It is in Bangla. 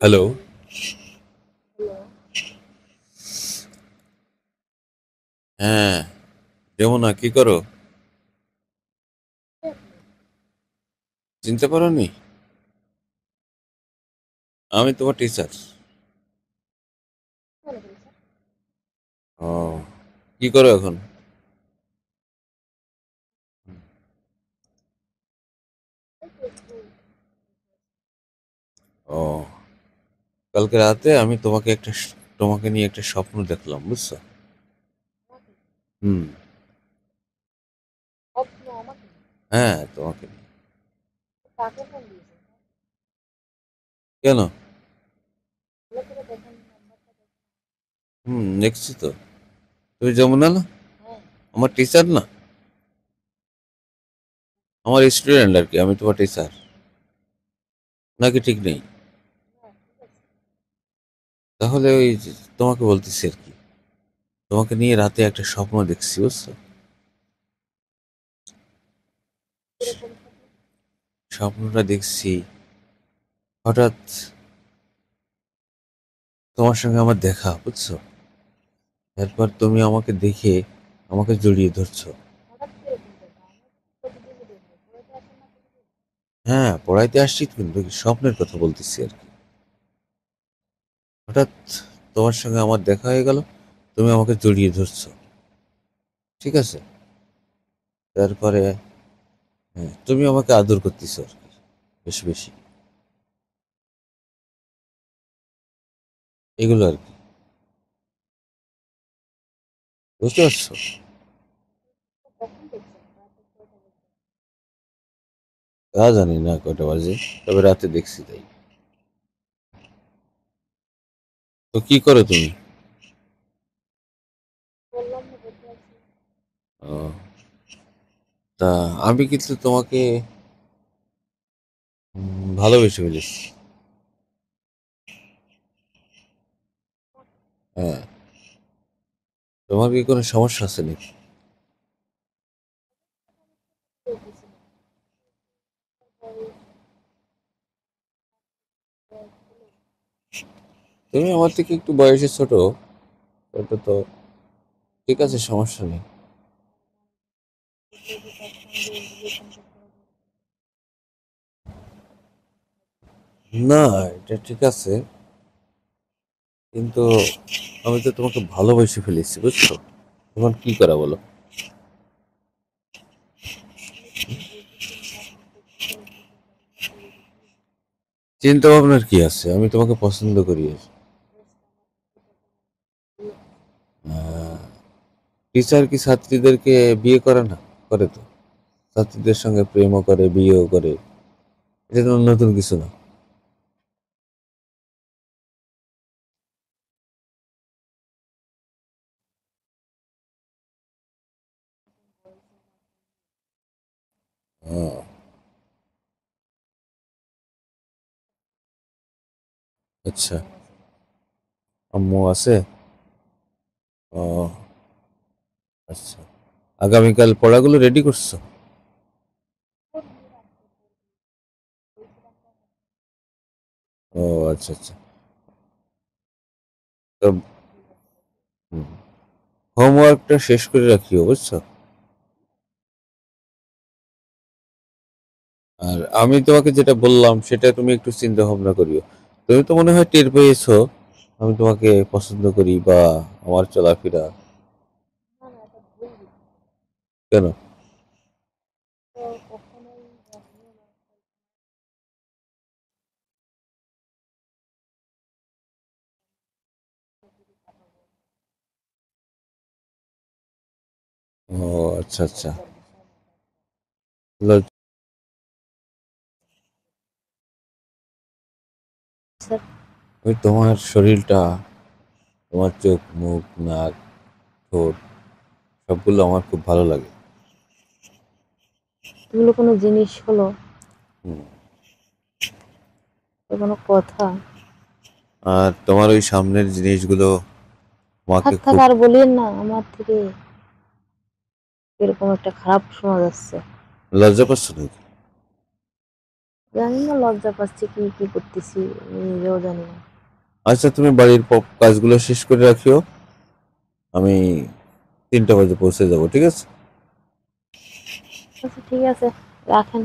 হ্যালো। হ্যাঁ, যমুনা কি করো? চিনতে পারোনি? আমি তোমার টিচার। ও, কি করো এখন? ও, কালকে রাতে আমি তোমাকে নিয়ে একটা স্বপ্ন দেখলাম, বুঝছো? হুম। হ্যাঁ, তোমাকে নিয়ে। কেন? দেখছি তো। তুমি যমুনা না? আমার টিচার না? আমার স্টুডেন্ট আর কি, আমি তোমার টিচার। নাকি ঠিক নেই? তাহলে ওই যে তোমাকে বলতেছি আর কি, তোমাকে নিয়ে রাতে একটা স্বপ্ন দেখছি, বুঝছো? স্বপ্নটা দেখছি, হঠাৎ তোমার সঙ্গে আমার দেখা, বুঝছো? এরপর তুমি আমাকে দেখে আমাকে জড়িয়ে ধরছো। হ্যাঁ, পড়াইতে আসছি কিন্তু স্বপ্নের কথা বলতেছি আর কি। হঠাৎ তোমার সঙ্গে আমার দেখা হয়ে গেল, তুমি আমাকে জড়িয়ে ধরছো। ঠিক আছে? তারপরে হ্যাঁ, তুমি আমাকে আদর করতেছো আর কি, বেশি বেশি। এগুলো আর কি, বুঝতে পারছো? তা জানি না কয়টা বাজে, তবে রাতে দেখছি তাই। তো কি করো তুমি? ও, তা আমি কিন্তু তোমাকে ভালোবেসে ফেলেছি। হ্যাঁ। তোমার কি কোনো সমস্যা আছে নাকি? তুমি আমার থেকে একটু বয়সে ছোট, ওটা তো ঠিক আছে, সমস্যা নেই। না, এটা ঠিক আছে, কিন্তু আমি তো তোমাকে ভালোবেসে ফেলেছি, বুঝছো? তোমার কি করা বলো? চিন্তা ভাবনার কি আছে, আমি তোমাকে পছন্দ করি। টিচার কি ছাত্রীদেরকে বিয়ে করে না? করে তো। ছাত্রীদের সঙ্গে প্রেমও করে, বিয়েও করে। এটা তো নতুন কিছু না। ও, আচ্ছা। আম্মু আছে? ও, আচ্ছা। আগামীকাল পড়াগুলো রেডি করছো? ও, আচ্ছা আচ্ছা। তো হোমওয়ার্কটা শেষ করে রাখিও, বুঝছো? আর আমি তোমাকে যেটা বললাম সেটা তুমি একটু চিন্তা ভাবনা করিও। তুমি তো মনে হয় টের পেয়েছো আমি তোমাকে পছন্দ করি, বা আমার চলাফেরা। কেন? ও, আচ্ছা আচ্ছা। ল- ওই তোমার শরীরটা, তোমার চোখ, মুখ, নাক, ঠোঁট, সবগুলো আমার খুব ভালো লাগে। এগুলো কোনো জিনিস হলো? হুম। এ কোনো কথা? আর তোমার ওই সামনের জিনিসগুলো আমাকে থাক থাক, খুব আর বলিয়েন না আমার থেকে। এরকম একটা খারাপ শোনা যাচ্ছে। লজ্জা পাচ্ছ নাকি? জানি না, লজ্জা পাচ্ছি, কি কি করতেছি আমি নিজেও জানি না। আচ্ছা, তুমি বাড়ির কাজগুলো শেষ করে রাখিও, আমি 3টা বাজে পৌঁছে যাব, ঠিক আছে? আচ্ছা ঠিক আছে, রাখেন।